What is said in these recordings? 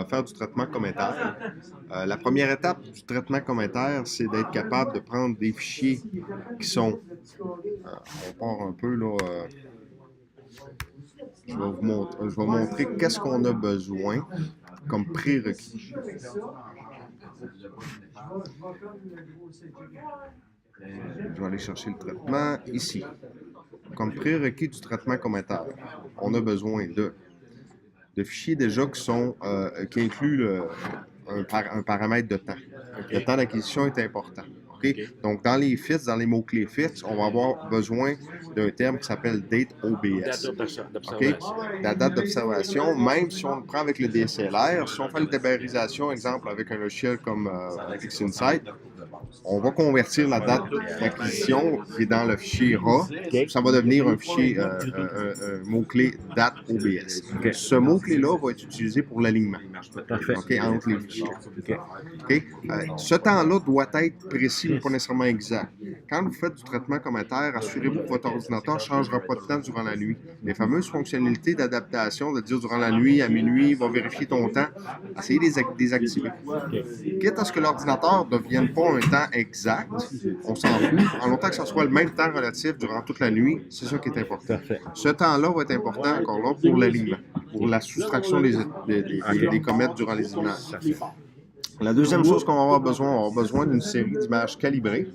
Faire du traitement communautaire. La première étape du traitement communautaire, c'est d'être capable de prendre des fichiers qui sont, on part un peu là, je vais montrer qu'est-ce qu'on a besoin comme prérequis. Je vais aller chercher le traitement ici. Comme prérequis du traitement communautaire, on a besoin de fichiers déjà qui incluent un paramètre de temps. Le temps d'acquisition est important. Okay? Donc, dans les fits, dans les mots-clés fits, on va avoir besoin d'un terme qui s'appelle date OBS. Okay? La date d'observation, même si on le prend avec le DSLR, si on fait la débarrisation, exemple, avec un logiciel comme Xinsight, on va convertir la date d'acquisition qui est dans le fichier RAW. Okay. Ça va devenir un fichier, un mot-clé date OBS. Okay. Ce mot-clé-là va être utilisé pour l'alignement. Okay, entre les fichiers. Okay. Okay. Ce temps-là doit être précis, mais pas nécessairement exact. Quand vous faites du traitement communautaire, assurez-vous que votre ordinateur ne changera pas de temps durant la nuit. Les fameuses fonctionnalités d'adaptation, de dire durant la nuit, à minuit, il va vérifier ton temps, essayez de les désactiver. Okay. Quitte à ce que l'ordinateur ne devienne pas un temps exact, on s'en fout. En longtemps que ce soit le même temps relatif durant toute la nuit, c'est ça qui est important. Ce temps-là va être important encore là pour l'alignement, pour la soustraction des comètes durant les images. La deuxième chose qu'on va avoir besoin, on va avoir besoin d'une série d'images calibrées,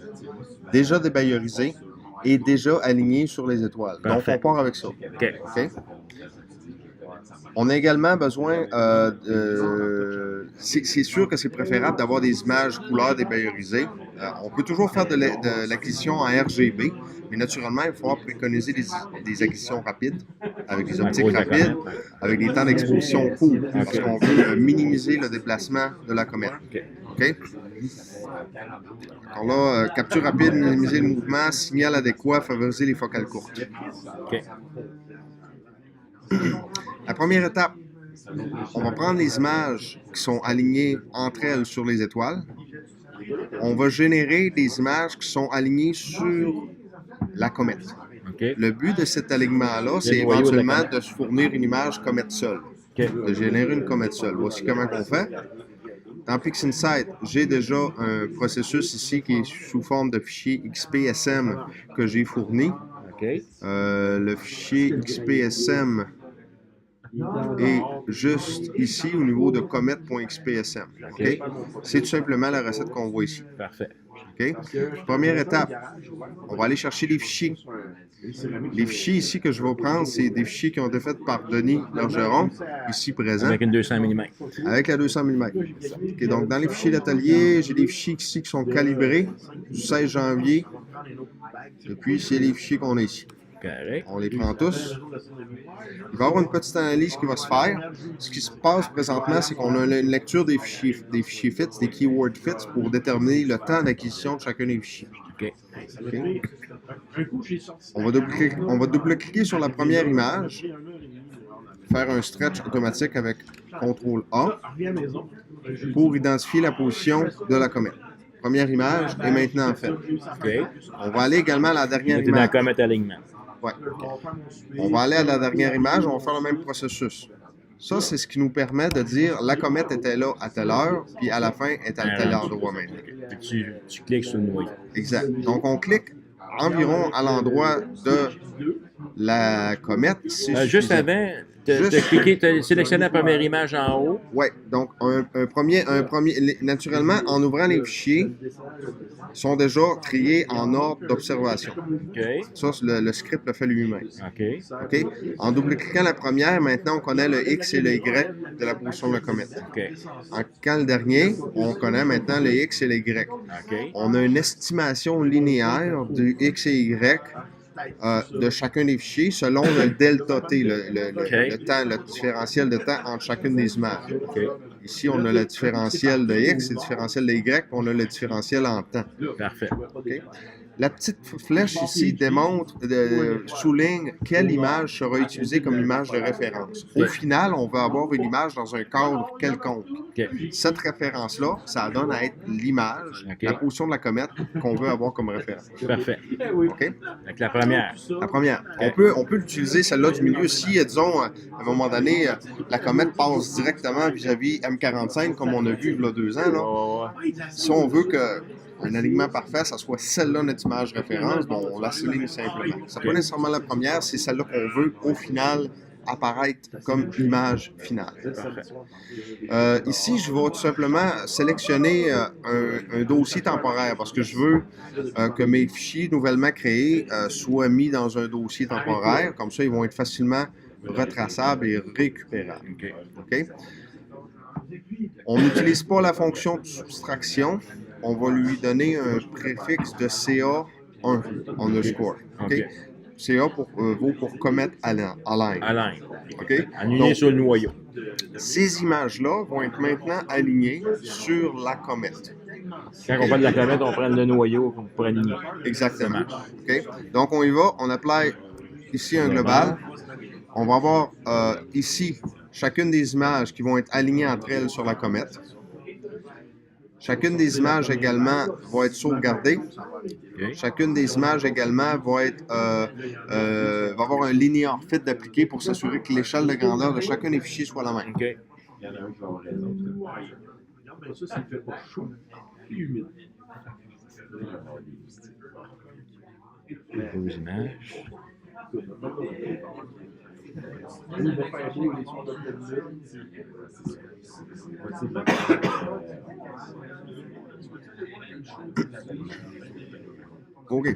déjà débayerisées et déjà alignées sur les étoiles. Donc, on part avec ça. Okay. On a également besoin, c'est sûr que c'est préférable d'avoir des images couleurs débayerisées. On peut toujours faire de l'acquisition en RGB, mais naturellement, il va falloir préconiser des acquisitions rapides, avec des optiques rapides, avec des temps d'exposition courts, parce qu'on veut minimiser le déplacement de la comète. Okay? Alors là, capture rapide, minimiser le mouvement, signal adéquat, favoriser les focales courtes. Okay. La première étape, on va prendre les images qui sont alignées entre elles sur les étoiles. On va générer des images qui sont alignées sur la comète. Okay. Le but de cet alignement-là, c'est éventuellement de se fournir une image comète seule, de générer une comète seule. Voici comment on fait. Dans PixInsight, j'ai déjà un processus ici qui est sous forme de fichier XPSM que j'ai fourni. Okay. Le fichier XPSM est juste ici au niveau de comet.xpsm. Okay? C'est tout simplement la recette qu'on voit ici. Parfait. Okay? Première étape, on va aller chercher les fichiers. Les fichiers ici que je vais prendre, c'est des fichiers qui ont été faits par Denis Bergeron, ici présent. Avec une 200 mm. Avec la 200 mm. Okay, donc, dans les fichiers d'atelier, j'ai des fichiers ici qui sont calibrés du 16 janvier. Et puis, c'est les fichiers qu'on a ici. Correct. On les prend tous. Il va y avoir une petite analyse qui va se faire. Ce qui se passe présentement, c'est qu'on a une lecture des fichiers fits, des keyword fits, pour déterminer le temps d'acquisition de chacun des fichiers. Okay. Okay. On va double-cliquer sur la première image, faire un stretch automatique avec CTRL-A pour identifier la position de la comète. Première image est maintenant faite. Okay. On va aller également à la dernière image. Dans la comète alignement. Ouais. On va aller à la dernière image, on va faire le même processus. Ça, c'est ce qui nous permet de dire la comète était là à telle heure, puis à la fin, est à tel endroit maintenant. Tu cliques sur le noyau. Exact. Donc, on clique environ à l'endroit de la comète. Juste avant, tu as sélectionné la première image en haut. Oui, donc naturellement, en ouvrant les fichiers, sont déjà triés en ordre d'observation. Okay. Ça, le script le fait lui-même. Okay. Okay? En double-cliquant la première, maintenant, on connaît le X et le Y de la position de la comète. Okay. En cliquant le dernier, on connaît maintenant le X et le Y. Okay. On a une estimation linéaire du X et Y de chacun des fichiers selon le delta T, le temps, le différentiel de temps entre chacune des images. Okay. Ici, on a le différentiel de X, le différentiel de Y, on a le différentiel en temps. Parfait. Okay. La petite flèche ici souligne quelle image sera utilisée comme image de référence. Au final, on va avoir une image dans un cadre quelconque. Cette référence-là, ça donne à être l'image, la position de la comète qu'on veut avoir comme référence. Parfait. OK? Avec la première. La première. On peut l'utiliser, celle-là du milieu, si, disons, à un moment donné, la comète passe directement vis-à-vis M45, comme on a vu il y a 2 ans. Là. Si on veut qu'un alignement parfait, ça soit celle-là notre image référence, bon, on la souligne simplement. C'est pas nécessairement la première, c'est celle-là qu'on veut, au final, apparaître comme image finale. Ici, je vais tout simplement sélectionner un dossier temporaire parce que je veux que mes fichiers nouvellement créés soient mis dans un dossier temporaire. Comme ça, ils vont être facilement retraçables et récupérables. Okay? On n'utilise pas la fonction de soustraction. On va lui donner un préfixe de CA1 underscore. Okay? CA vaut pour commit align. Okay? Aligné sur le noyau. Ces images-là vont être maintenant alignées sur la comète. Quand on parle de la comète, on prend le noyau pour aligner. Exactement. Okay? Donc, on y va. On appelle ici un global. On va avoir ici chacune des images qui vont être alignées entre elles sur la comète. Chacune des images également va être sauvegardée. Okay. Chacune des images également va avoir un linear fit d'appliquer pour s'assurer que l'échelle de grandeur de chacun des fichiers soit la même. Okay. Il y en a un qui va avoir raison. Non, mais ça ne fait pas chaud et humide. Aux images. OK.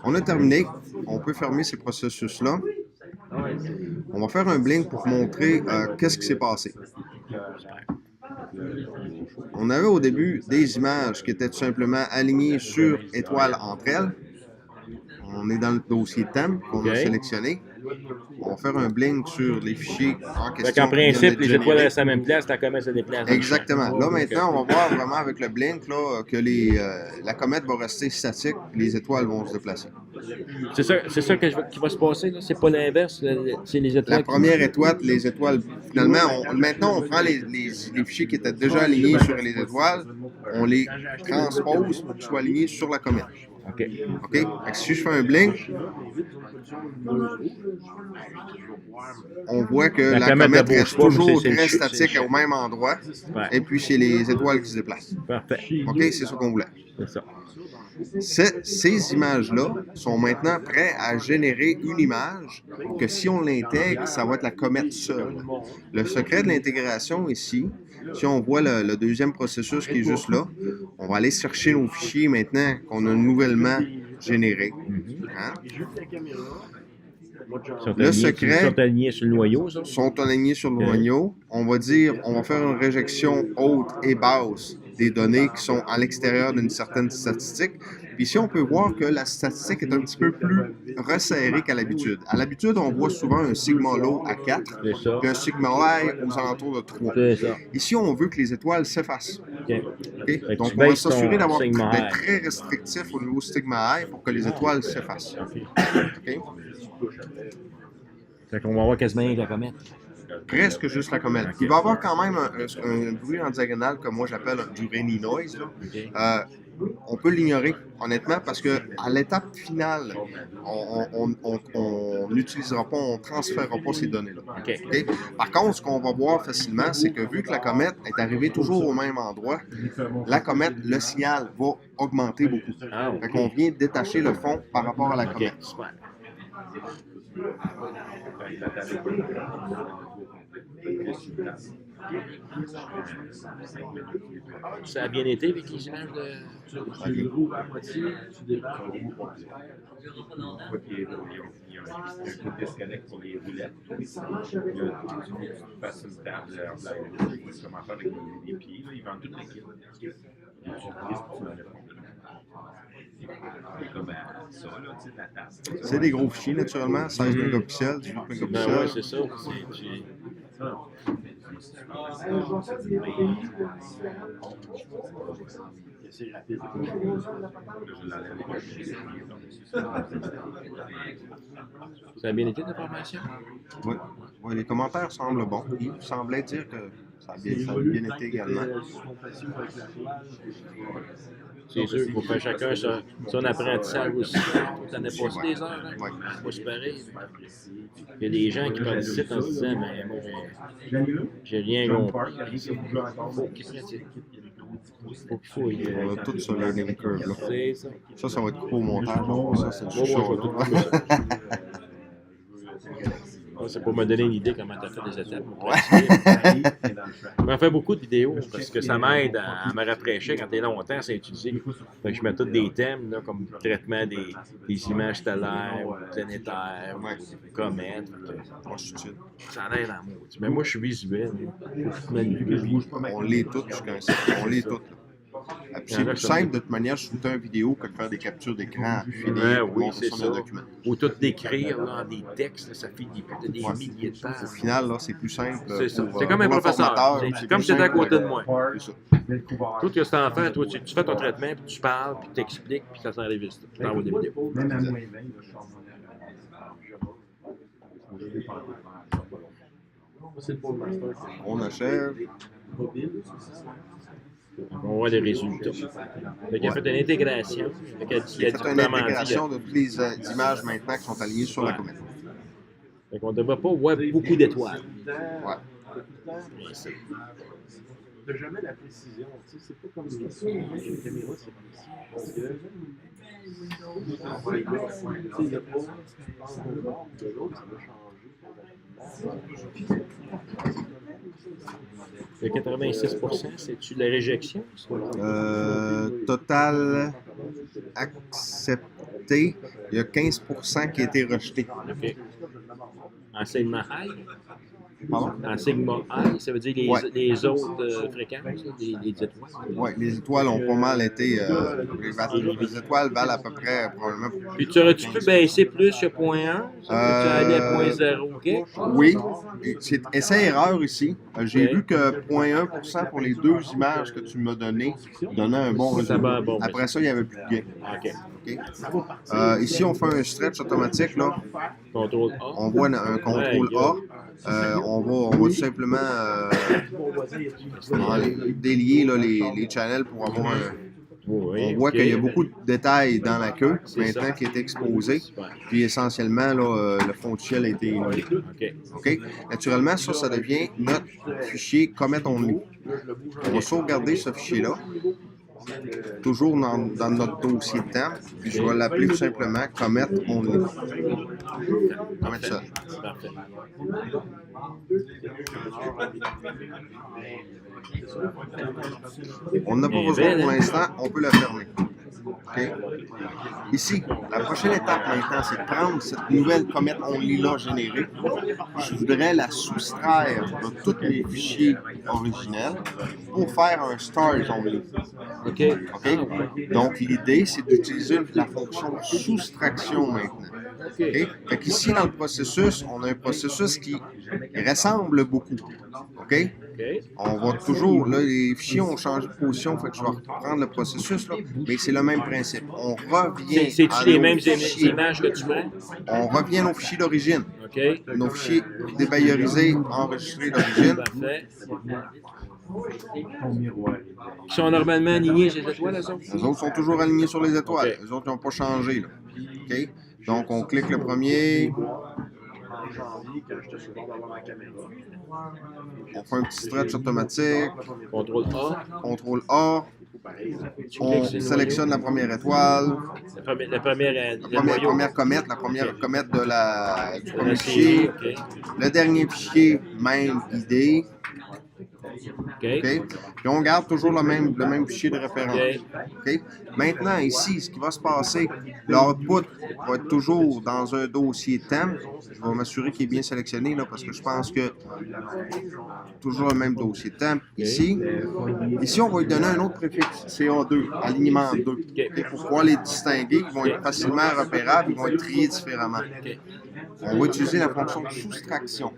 On a terminé. On peut fermer ces processus-là. On va faire un blink pour montrer qu'est-ce qui s'est passé. On avait au début des images qui étaient tout simplement alignées sur étoiles entre elles. On est dans le dossier thème qu'on a sélectionné. On va faire un blink sur les fichiers en question. En principe, les étoiles restent à la même place, la comète se déplace. Exactement. Là, maintenant, on va voir vraiment avec le blink là, que la comète va rester statique et les étoiles vont se déplacer. C'est ça qui va se passer, là? C'est pas l'inverse, c'est les étoiles. La première étoile, les étoiles, finalement, maintenant, on prend les fichiers qui étaient déjà alignés sur les étoiles, on les transpose pour qu'ils soient alignés sur la comète. OK. OK? Si je fais un blink, on voit que la comète reste toujours très statique au même endroit. Ouais. Et puis, c'est les étoiles qui se déplacent. Parfait. OK? C'est ça qu'on voulait. C'est ça. Ces images-là sont maintenant prêtes à générer une image que si on l'intègre, ça va être la comète seule. Le secret de l'intégration ici, si on voit le deuxième processus qui est juste là, on va aller chercher nos fichiers maintenant qu'on a nouvellement générés. Hein? Le secret sont alignés sur le noyau, ça? Sont alignés sur le noyau. On va faire une réjection haute et basse des données qui sont à l'extérieur d'une certaine statistique. Puis ici, on peut voir que la statistique est un petit peu plus resserrée qu'à l'habitude. À l'habitude, on voit souvent un sigma low à 4, puis un sigma high aux alentours de 3. Ici, on veut que les étoiles s'effacent. Okay? Donc, on va s'assurer d'être très restrictif au niveau sigma high pour que les étoiles s'effacent. Okay? Fait qu'on va avoir quasiment la comète. Presque juste la comète. Il va y avoir quand même un bruit en diagonale que moi j'appelle du rainy noise. On peut l'ignorer, honnêtement, parce qu'à l'étape finale, on n'utilisera pas, on ne transférera pas ces données-là. Okay? Par contre, ce qu'on va voir facilement, c'est que vu que la comète est arrivée toujours au même endroit, la comète, le signal va augmenter beaucoup. Fait qu'on vient détacher le fond par rapport à la comète. Ça a bien été avec les images de... Tu roules à moitié, tu démarres. Il y a un coup de disconnect pour les roulettes. Tu passes une table, il faut commencer avec les pieds. Ils vendent toute l'équipe. Tu c'est des gros fichiers, naturellement, 16 mégapixels, 18 mégapixels. Ouais, c'est ça. C'est rapide. Je l'enlève pas. Ça a bien été ta formation? Oui. Oui, les commentaires semblent bons. Il semblait dire que ça a bien été également. C'est sûr qu'il faut faire chacun son apprentissage aussi. T'en as passé des heures, hein? Ouais. Moi, c'est pareil. Il y a des gens qui participent en se disant, mais moi, j'ai rien compris. Faut qu'ils pratiquent. Faut qu'il faut. On a tout ce learning curve là. C'est ça. Ça va être coupé au montage. Ça, c'est du Moi, show, je vais tout là. couper ça. C'est pour me donner une idée comment tu as fait les étapes. Je m'en fais beaucoup de vidéos parce que ça m'aide à me rafraîchir quand tu es longtemps sans utiliser. Fait que je mets tous des thèmes là, comme traitement des images stellaires, ou planétaires, ou comètes. Ça aide en mot. Mais moi, je suis visuel. On lit tout jusqu'à un certain. On lit tout. Là. C'est plus simple de toute manière de shooter une vidéo que de faire des captures d'écran puis Oui, c'est sur ça. un document. Ou tout décrire là, en des textes, là, ça fait des milliers de pages. Au final, là, c'est plus simple. C'est ça. Pour, C'est comme un pour professeur. formateur, C'est comme si tu étais à côté de moi. C'est ça. Tout ce que c'est en fait, toi, tu fais ton traitement, puis tu parles, puis tu expliques, puis ça s'enlève vite. Tu t'envoies des vidéos. Même à moins 20, je sors On achève. On voit les résultats. Fait qu'il a fait une intégration. J'ai fait une intégration de toutes les images maintenant qui sont alignées sur la comète. Fait qu'on ne devrait pas voir beaucoup d'étoiles. Ouais. Mais c'est- Tu n'as jamais la précision. Tu sais, c'est pas comme les caméras, c'est comme ça. Parce que. Tu sais, il n'y a pas. De bord ou de l'autre, ça va changer. Le 86%, c'est-tu la réjection? Total accepté, il y a 15% qui a été rejeté. OK. En Sigma High? Pardon? En Sigma High, ça veut dire les, Ouais. les autres fréquences, les étoiles. Oui, les étoiles ont pas mal été. Les étoiles valent à peu près probablement. Puis tu aurais-tu pu baisser plus que 0.1? Tu allais à 0.0, OK? Oui, c'est essai-erreur ici. J'ai Ok. vu que 0.1% pour les deux images que tu m'as données donnait un bon Ça résultat. va, bon, Après ça, il n'y avait plus de gain. OK. OK? Ici, on fait un stretch automatique. Là. Contrôle A. On voit un contrôle A. On va tout simplement délier là, les channels pour avoir un. Oui, On voit OK. qu'il y a beaucoup de détails dans la queue C'est maintenant ça. qui est exposé. Super. Puis essentiellement, là, le fond de ciel a été éliminé. OK. OK? Naturellement, ça devient notre fichier Comet Only. On va sauvegarder ce fichier-là, toujours dans notre dossier de temps, puis je vais l'appeler tout simplement Comet Only. Comet seul. Parfait. On n'a pas besoin pour l'instant, on peut la fermer. OK? Ici, la prochaine étape maintenant, c'est de prendre cette nouvelle Comet Only-là générée. Je voudrais la soustraire de tous les fichiers originels pour faire un Stars Only. OK. OK? Donc, l'idée, c'est d'utiliser la fonction soustraction maintenant. OK. OK? Fait qu'ici, dans le processus, on a un processus qui ressemble beaucoup. OK? OK. On va toujours, là, les fichiers ont changé de position, fait que je vais reprendre le processus, là, mais c'est le même principe. On revient C'est-tu à les nos mêmes fichiers. images que tu prends? On revient à nos fichiers d'origine. OK. Nos fichiers débayerisés, enregistrés d'origine. Parfait. Ton miroir. Qui sont normalement alignés ces étoiles, elles autres? Les autres sont toujours alignés sur les étoiles. OK. Les autres n'ont pas changé. Là. OK? Donc, on clique le premier. En janvier, quand j'étais sur le bord d'avoir ma caméra. On fait un petit stretch automatique. Contrôle A. CTRL A. Tu On cliques sur le sélectionne la première étoile. noyau. La première, le Première noyau. comète, la première comète du La premier série, fichier. OK. Le dernier fichier, même idée. OK. OK? Puis on garde toujours le même fichier de référence. OK. OK? Maintenant, ici, ce qui va se passer, l'output va être toujours dans un dossier thème. Je vais m'assurer qu'il est bien sélectionné là, parce que je pense que toujours le même dossier thème. Ici, on va lui donner un autre préfixe, CA2, alignement 2. OK? Pour pouvoir les distinguer, ils vont être facilement repérables, ils vont être triés différemment. OK. On va utiliser la fonction soustraction.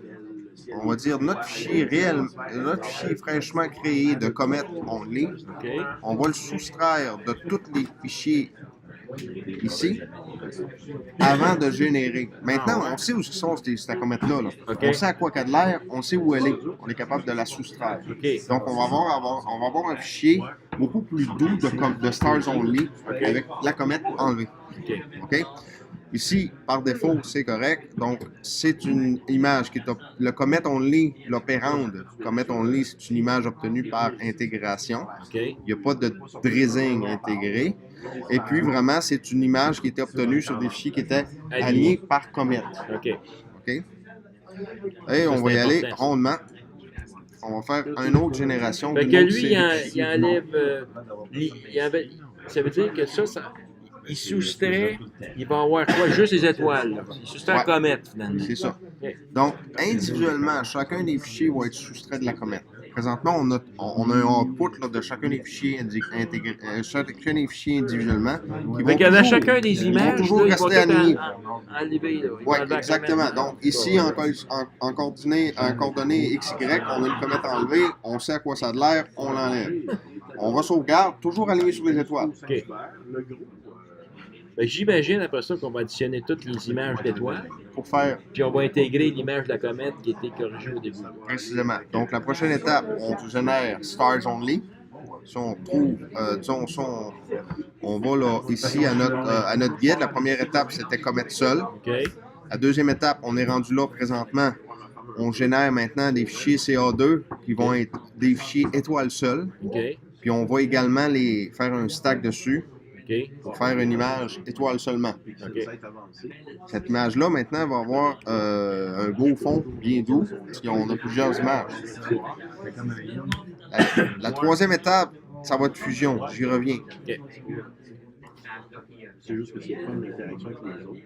on va dire, notre fichier réel, notre fichier fraîchement créé de Comet Only, OK. on va le soustraire de tous les fichiers ici avant de générer. Maintenant, on sait où sont cette comète-là. Là. OK. On sait à quoi qu'elle a de l'air, on sait où elle est. On est capable de la soustraire. OK. Donc, on va avoir un fichier beaucoup plus doux de Stars Only avec la comète enlevée. OK. OK? Ici, par défaut, c'est correct. Donc, c'est une image qui est le Comet Only, l'opérande Comet Only, c'est une image obtenue par intégration. OK. Il n'y a pas de drizzing intégré. Et puis, vraiment, c'est une image qui était obtenue sur des fichiers qui étaient alignés par Comet. OK. OK? Et on va y aller rondement. On va faire une autre génération. Fait d'une que autre lui, série. il enlève. Ça veut dire que ça il soustrait, il va avoir quoi? Juste les étoiles. Là. Il soustrait la comète, finalement. C'est ça. OK. Donc, individuellement, chacun des fichiers va être soustrait de la comète. Présentement, on a un output là, de chacun des fichiers intégrés, chacun des fichiers individuellement. Qui Fait vont qu'il y en a toujours- chacun des ils vont images, toujours là, ils rester vont tout alignés. enlever. Là. Ils vont Oui, enlever la exactement. comète. Donc, ici, en coordonnées XY, on a une comète enlevée, on sait à quoi ça a de l'air, on l'enlève. On va sauvegarde, toujours aligné sur les étoiles. OK. Fait que j'imagine après ça qu'on va additionner toutes les images d'étoiles, Pour faire puis on va intégrer l'image de la comète qui a été corrigée au début. précisément. Donc, la prochaine étape, on génère Stars Only. Si on trouve, on va là, ici à notre guide. La première étape, c'était comète seule. OK? La deuxième étape, on est rendu là présentement. On génère maintenant des fichiers CA2 qui vont être des fichiers étoiles seules. OK? Puis on va également les faire un stack dessus OK? pour faire une image étoile seulement. OK. Cette image-là, maintenant, va avoir un beau fond bien doux, parce qu'on a plusieurs images. La troisième étape, ça va être fusion. J'y reviens. OK. C'est juste que c'est pas une interaction avec les autres.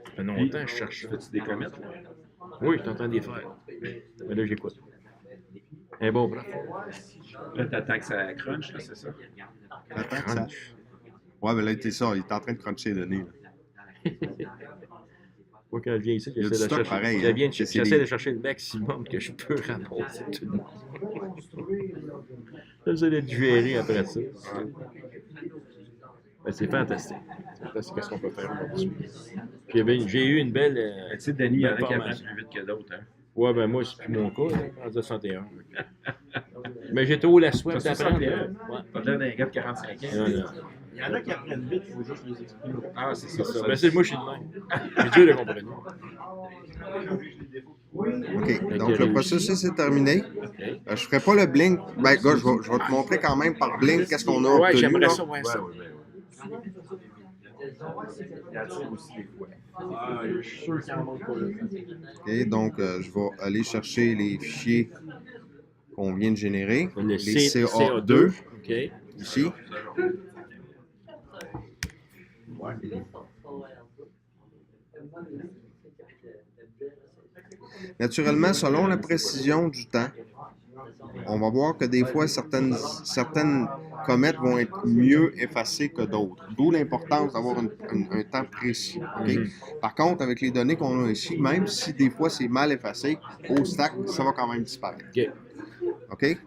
Ça fait longtemps que je cherche. Fais-tu des comètes, là? Oui, je suis en train de les faire. Mais là, j'écoute. Un bon prof. Là, t'attends que ça crunch, là, c'est ça? Attends que ça... Ouais, mais là, c'est ça. Il est en train de cruncher les données. Là. Moi, quand je viens ici, Il y a du j'essaie de stock chercher, pareil, je hein. viens de- C'est j'essaie des- de chercher le maximum que je peux ramasser tout le monde. J'essaie d'être géré après ça. Ben, c'est fantastique. C'est fantastique ce qu'on peut faire aujourd'hui. J'ai eu une belle. Tu sais, Denis, il y en a qui formation. avancent plus vite que d'autres. Hein? Ouais, ben moi, c'est plus mon cas, là, en 61. Mais j'ai trop la soif T'as d'apprendre. 61? Ouais. Pas l'air d'un gars de 45 ans. Non, non. Il y en a qui apprennent vite, il faut juste les exprimer. Ah, c'est C'est ça. ça. Ben, c'est moi, je suis de même. C'est dur de comprendre. OK. Donc, le processus est terminé. Je ne ferai pas le blink. Ben, gars, je vais te montrer quand même par blink qu'est-ce qu'on a Ouais, obtenu. j'aimerais là. ça, ouais, ça. Il attire aussi des fois. Je suis sûr qu'il en manque pas là. OK, donc, je vais aller chercher les fichiers qu'on vient de générer. Le Les CA2. CA2, OK. ici. Naturellement, selon la précision du temps, on va voir que des fois, certaines comètes vont être mieux effacées que d'autres. D'où l'importance d'avoir un temps précis. OK? Par contre, avec les données qu'on a ici, même si des fois c'est mal effacé, au stack, ça va quand même disparaître. OK. OK?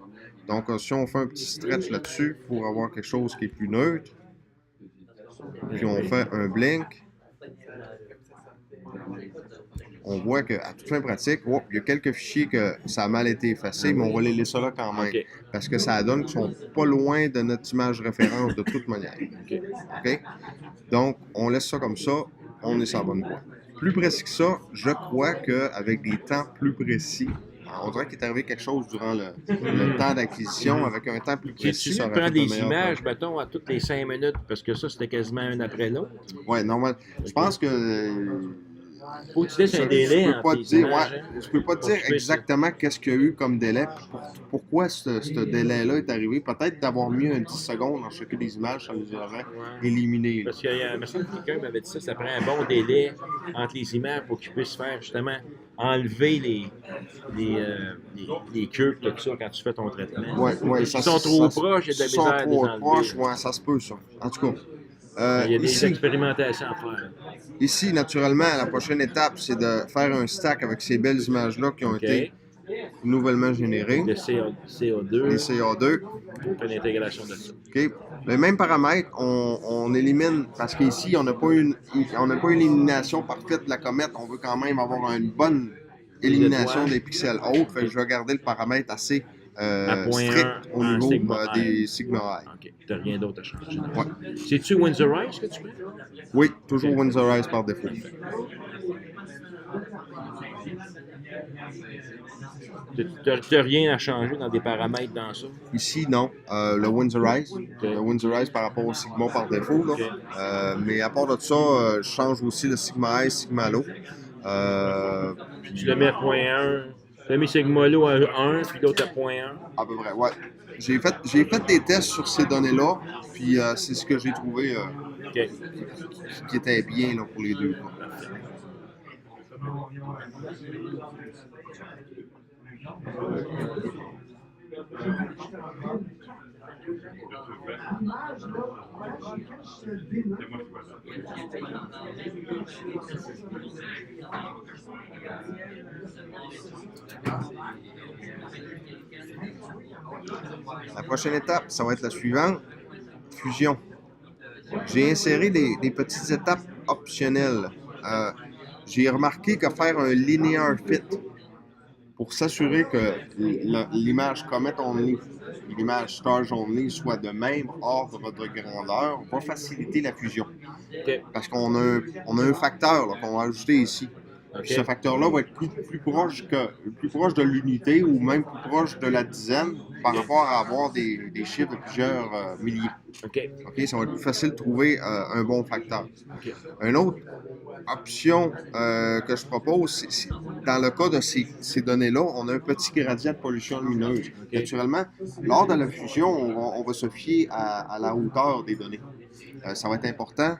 Donc, si on fait un petit stretch là-dessus pour avoir quelque chose qui est plus neutre, puis on fait un blink, on voit qu'à toute fin pratique, il y a quelques fichiers que ça a mal été effacé, mais on va les laisser là quand même. OK. Parce que ça donne qu'ils sont pas loin de notre image référence de toute manière. OK. OK? Donc, on laisse ça comme ça, on est sur la bonne voie. Plus précis que ça, je crois qu'avec des temps plus précis, on dirait qu'il est arrivé quelque chose durant le temps d'acquisition, avec un temps plus Si précis. tu ça aurait prends fait des un meilleur images, temps. mettons, à toutes les 5 minutes, parce que ça, c'était quasiment un après l'autre. Ouais, normal. Je pense que. Faut que tu laisses un Je délai peux entre pas tes te dire, images, ouais, hein. je peux pas te Pour dire que tu puisses- exactement qu'est-ce qu'il y a eu comme délai, pourquoi ce délai-là est arrivé. Peut-être d'avoir mis un 10 secondes dans chacune des images, ça nous aurait éliminé. là. Parce qu'il y a, il me semble que quelqu'un m'avait dit ça, ça prend un bon délai entre les images pour qu'ils puissent faire justement enlever les curves, tout ça, quand tu fais ton traitement. Ouais, S'ils sont trop proches, il y a de la s'ils sont misère à les trop enlever. proches, ouais, ça se peut, ça. En tout cas, Il y a des Ici, expérimentations à faire. ici, naturellement, la prochaine étape, c'est de faire un stack avec ces belles images-là qui ont OK. été nouvellement générées, Le CO2, les CA2. on fait l'intégration de ça. OK? Le même paramètre, on élimine, parce qu'ici, on n'a pas une élimination parfaite de la comète. On veut quand même avoir une bonne élimination étoiles. des pixels hauts. Fait que je vais garder le paramètre assez À point strict 1 au en niveau sigma i. des sigma i. OK. Tu n'as rien d'autre à changer. Ouais. C'est-tu Windsorize que tu fais? Oui, toujours Windsorize par défaut. Tu n'as rien à changer dans des paramètres dans ça? Ici, non. Le Windsorize. Le Windsorize par rapport au Sigma par défaut. Là. OK. Mais à part de ça, je change aussi le Sigma I, Sigma Low. Tu le mets à point 1. Tu as mis Sigma Low à 1, puis l'autre à point 1. À peu près, ouais. J'ai fait des tests sur ces données-là, puis c'est ce que j'ai trouvé OK. qui était bien là, pour les deux. Là. La prochaine étape, ça va être la suivante, fusion. J'ai inséré des petites étapes optionnelles. J'ai remarqué que faire un linear fit pour s'assurer que l'image Comet Only et l'image Stars Only soient de même ordre de grandeur va faciliter la fusion. OK. Parce qu'on a un facteur là, qu'on va ajouter ici. OK. Puis ce facteur-là va être plus proche de l'unité ou même plus proche de la dizaine par rapport à avoir des chiffres de plusieurs milliers. OK. OK, ça va être plus facile de trouver un bon facteur. OK. Une autre option que je propose, c'est dans le cas de ces données-là, on a un petit gradient de pollution lumineuse. OK. Naturellement, lors de la fusion, on va se fier à la hauteur des données. Ça va être important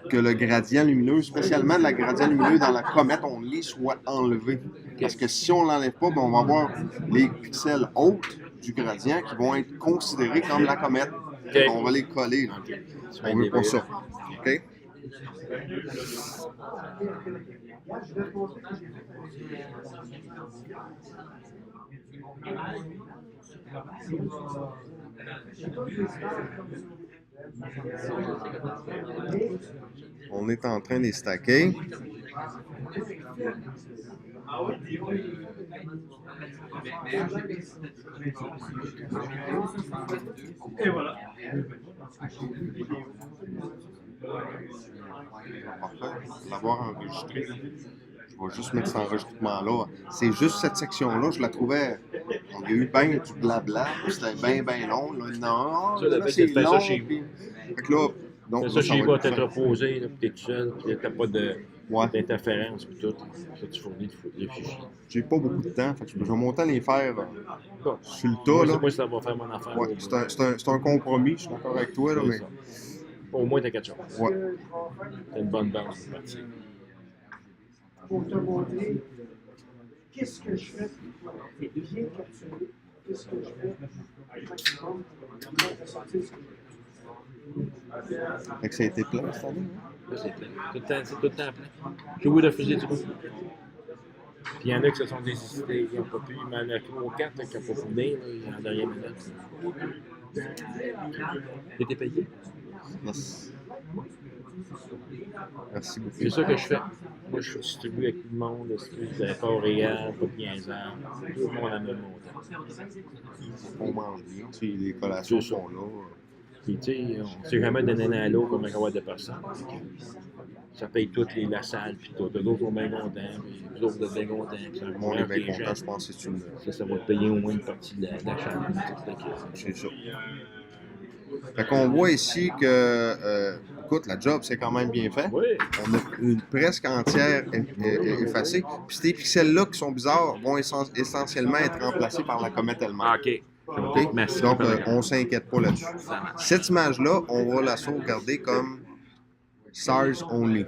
que le gradient lumineux, spécialement le gradient lumineux dans la comète only, soit enlevé. Parce que si on ne l'enlève pas, ben, on va avoir les pixels hautes du gradient qui vont être considérés comme la comète. Okay. On va les coller. Là. Okay. On ne veut pas ça. OK? On est en train de les stacker. Et voilà. Parfait. L'avoir enregistré. Je vais juste mettre cet enregistrement-là. C'est juste cette section-là, je la trouvais. Il y a eu bien du blabla, c'était bien long. Là. Non, Ça, là, c'est fais long. ça chez vous. Puis... Fait que là, donc, C'est ça, chez va vous, être t'es fait. reposé, puis t'es tout seul, puis t'as pas Ouais. d'interférence, puis tout. Ça, tu fournis des fichiers. J'ai pas beaucoup de temps, fait que je vais monter à les faire Bon. sur le tas. Là. Moi, ça va faire mon affaire. Ouais, c'est un compromis, je suis d'accord avec toi, là, C'est mais ça. Au moins, t'as quelque chose. ouais. T'as une bonne base de partie. Pour te montrer qu'est-ce que je fais et bien capturer qu'est-ce que je fais maximum pour ressortir ce que je fais. Fait que ça a été plein cette année. Hein? Là, c'est plein. C'est tout le temps plein. J'ai oublié de refuser du coup. Puis il y en a qui se sont désistés, qui n'ont pas pu. Il y en a 3 ou 4 qui n'ont pas fondé, là, en dernière minute. T'étais payé? Merci. Merci beaucoup. C'est ça que je fais. Moi, je distribue avec tout le monde, d'accord réel, pas de niaisage. Tout le monde a le même montant. On mange bien, tu sais, les collations C'est ça. sont là. Puis, tu sais, on ne sait jamais donner à l'eau comme un cabaret de personnes. Ça paye toutes la salle, puis tout. D'autres sont bien contents, puis les autres sont bien contents. Puis Le monde est bien content, je pense que c'est une. Ça va te payer au moins une partie de la chambre. C'est ça. Fait qu'on voit ici que, écoute, la job, c'est quand même bien fait. Oui. On a une presque entière effacée. Puis ces pixels-là qui sont bizarres vont essentiellement être remplacés par la comète elle-même. Ah, OK. OK? Merci. Donc, on ne s'inquiète pas là-dessus. Cette image-là, on va la sauvegarder comme SARS only.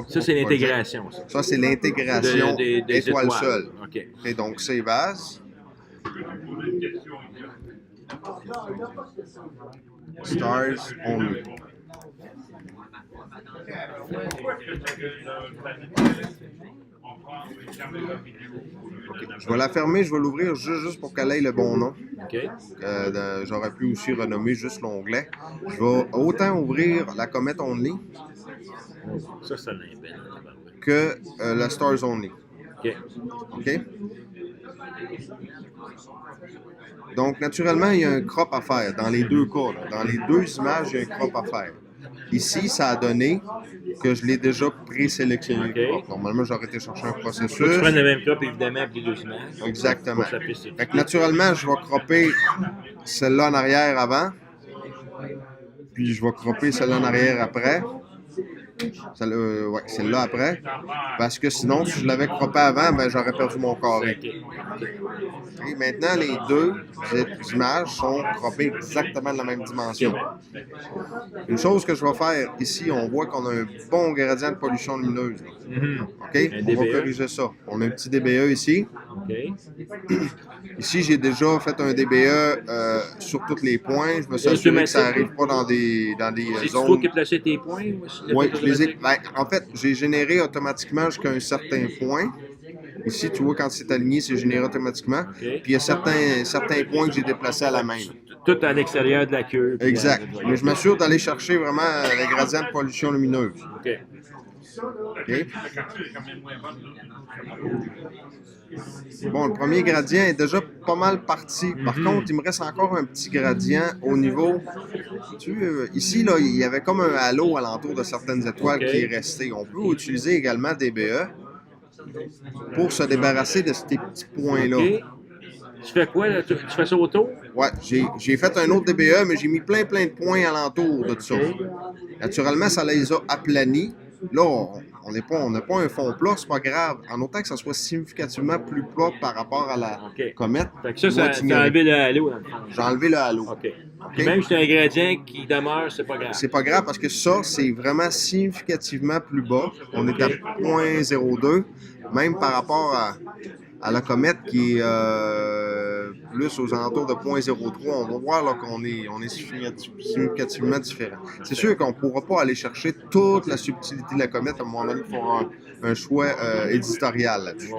Ça, c'est l'intégration. Ça, Ça, c'est l'intégration des étoile étoiles. seule. OK. Et donc, save as. Stars only. OK. Je vais la fermer, je vais l'ouvrir juste pour qu'elle ait le bon nom. OK. J'aurais pu aussi renommer juste l'onglet. Je vais autant ouvrir la Comet Only Ça, c'est un belle. que la Stars Only. OK. OK? Donc, naturellement, il y a un crop à faire dans les deux cas. Là. Dans les deux images, il y a un crop à faire. Ici, ça a donné que je l'ai déjà présélectionné. OK. Le crop. Normalement, j'aurais été chercher un Faut que processus. tu prennes le même crop, évidemment, pour les deux images. Exactement. Pour que ça puisse Fait que naturellement, je vais cropper celle-là en arrière avant. Puis je vais cropper celle-là en arrière après. Celle-là après. Parce que sinon, si je l'avais croppé avant, ben, j'aurais perdu mon carré. OK. Et maintenant, les deux images sont croppées exactement de la même dimension. Une chose que je vais faire ici, on voit qu'on a un bon gradient de pollution lumineuse. Mhm. OK? Un On va DBE. corriger ça. On a un petit DBE ici. OK. Ici, j'ai déjà fait un DBE sur tous les points. Je me suis assuré que ça n'arrive pas dans des C'est zones. toi qui as placé tes points ou si le Oui, fait je les ai. automatique? En fait, j'ai généré automatiquement jusqu'à un certain point. Ici, tu vois, quand c'est aligné, c'est généré automatiquement. Puis il y a certains points que j'ai déplacés à la main. Tout à l'extérieur de la queue. puis Exact. Mais je m'assure d'aller chercher vraiment les gradients de pollution lumineuse. OK. OK? Bon, le premier gradient est déjà pas mal parti. Par contre, il me reste encore un petit gradient au niveau... Ici, là, il y avait comme un halo alentour de certaines étoiles qui est resté. On peut utiliser également des DBE pour se débarrasser de ces petits points-là. OK. Tu fais quoi, là? Tu fais ça autour? Ouais, j'ai fait un autre DBE, mais j'ai mis plein de points alentour de tout ça. Naturellement, ça les a aplanis. Là, on n'a pas un fond plat, c'est pas grave. En autant que ça soit significativement plus plat par rapport à la OK. comète. Fait que ça, tu vas ça t'ignorer. a enlevé le halo, dans le fond. J'ai enlevé le halo. OK. Puis même si c'est un gradient qui demeure, c'est pas grave. C'est pas grave parce que ça, c'est vraiment significativement plus bas. On est à 0.02, même par rapport à la comète qui est plus aux alentours de 0.03. On va voir là, qu'on est significativement différent. C'est sûr qu'on ne pourra pas aller chercher toute la subtilité de la comète. À un moment donné, il faudra un choix éditorial là-dessus.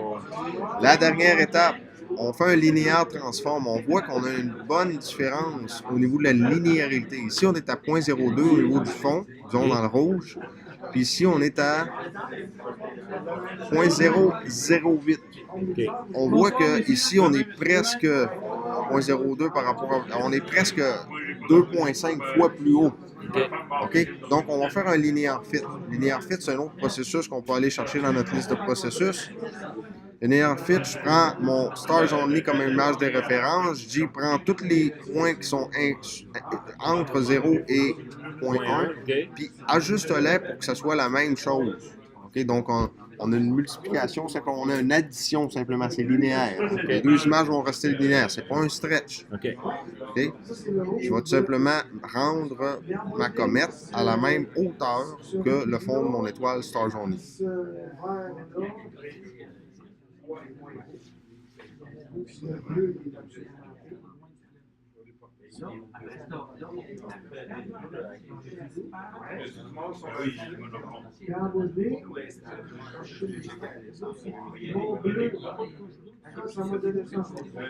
La dernière étape, on fait un linéaire transform. On voit qu'on a une bonne différence au niveau de la linéarité. Ici, on est à 0.02 au niveau du fond, disons dans le rouge. Puis ici, on est à 0.008. OK. On voit qu'ici, on est presque 0.02 par rapport à... On est presque 2.5 fois plus haut. OK? Donc, on va faire un linéaire fit. Linéaire fit, c'est un autre processus qu'on peut aller chercher dans notre liste de processus. Linéaire fit, je prends mon Stars Only comme image de référence. Je dis, prends tous les points qui sont entre 0 et 0.1, puis ajuste-les pour que ce soit la même chose. OK? Donc, on a une multiplication, c'est qu'on a une addition simplement, c'est linéaire. Les deux images vont rester linéaires, c'est pas un stretch. OK. OK? Je vais tout simplement rendre ma comète à la même hauteur que le fond de mon étoile Stars Only.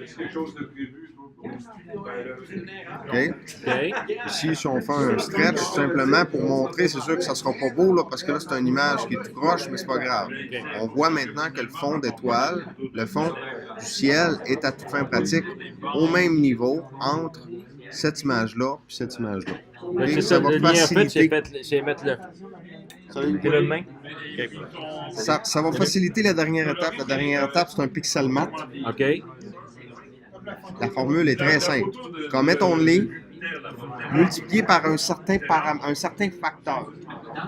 C'est quelque chose de prévu, OK? Ici, si on fait un stretch, simplement pour montrer, c'est sûr que ça sera pas beau, là, parce que là, c'est une image qui est tout croche, mais c'est pas grave. On voit maintenant que le fond d'étoile, le fond du ciel est à toute fin pratique au même niveau entre cette image-là et cette image-là. Là, Et c'est ça, le lien, en fait, c'est mettre le... T'es là de main? Ça va faciliter la dernière étape. La dernière étape, c'est un pixel mat. OK. La formule est très simple. Comet Only multiplié par un certain facteur.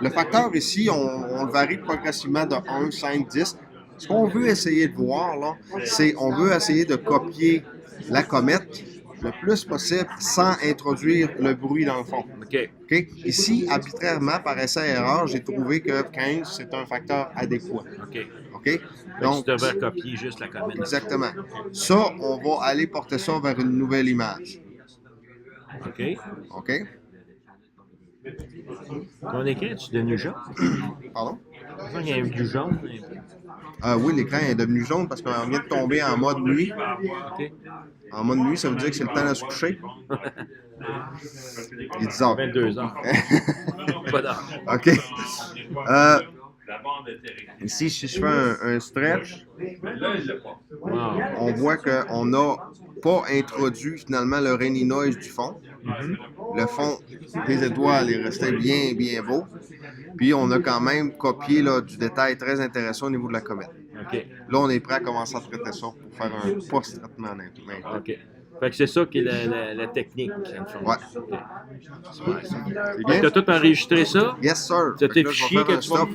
Le facteur ici, on le varie progressivement de 1, 5, 10. Ce qu'on veut essayer de voir, là, c'est on veut essayer de copier la comète le plus possible sans introduire le bruit dans le fond. OK. Okay? Ici, arbitrairement, par essai-erreur, j'ai trouvé que 15, c'est un facteur adéquat. OK. OK? Donc, tu devrais copier juste la comète. Exactement. Ça, on va aller porter ça vers une nouvelle image. OK. OK? Ton écran, es-tu devenu jaune? Pardon? Il y a un du jaune. Oui, l'écran est devenu jaune parce qu'on vient de tomber en mode nuit. OK. En mode nuit, ça veut dire que c'est le temps de se coucher. Il est 10 heures. 22 ans. Pas d'heure. OK. Ici, si je fais un stretch, Wow. on voit qu'on n'a pas introduit finalement le rainy noise du fond. Le fond des étoiles est resté bien, bien beau. Puis on a quand même copié là, du détail très intéressant au niveau de la comète. OK. Là, on est prêt à commencer à traiter ça pour faire un post-traitement maintenant. OK. Fait que c'est ça qui est la technique, en le fond. Ouais. OK. Super, ça. C'est Fait que bien? t'as tout enregistré ça? Yes, sir. C'est Fait que tes là, je vais fichiers faire que un tu vas me stop.